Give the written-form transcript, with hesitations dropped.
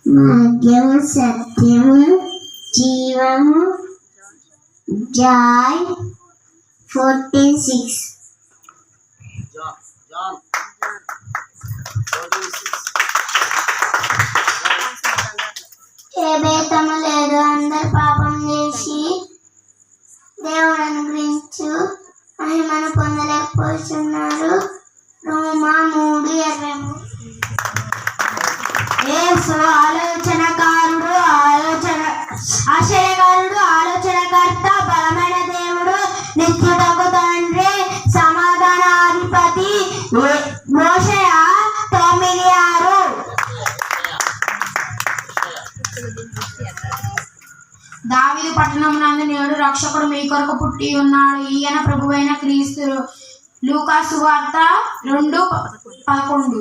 మార్గము సత్యము జీవము జాయ్ 14:6 ఏ భేదము లేదు, అందరు పాపం చేసి దేవుడు అనుగ్రహించు మహిమను పొందలేకపోతున్నారు. రోమా 3:23. ఆశ్చర్యకారుడు, ఆలోచనకర్త, బలమైన దేవుడు, నిత్యుడగు తండ్రి, సమాధానాధిపతి. మోషయ 9:6. దావీదు పట్టణమునందు నేడు రక్షకుడు మీ కొరకు పుట్టి ఉన్నాడు, ఈయన ప్రభువైన క్రీస్తు. లూకా సువార్త 2:11.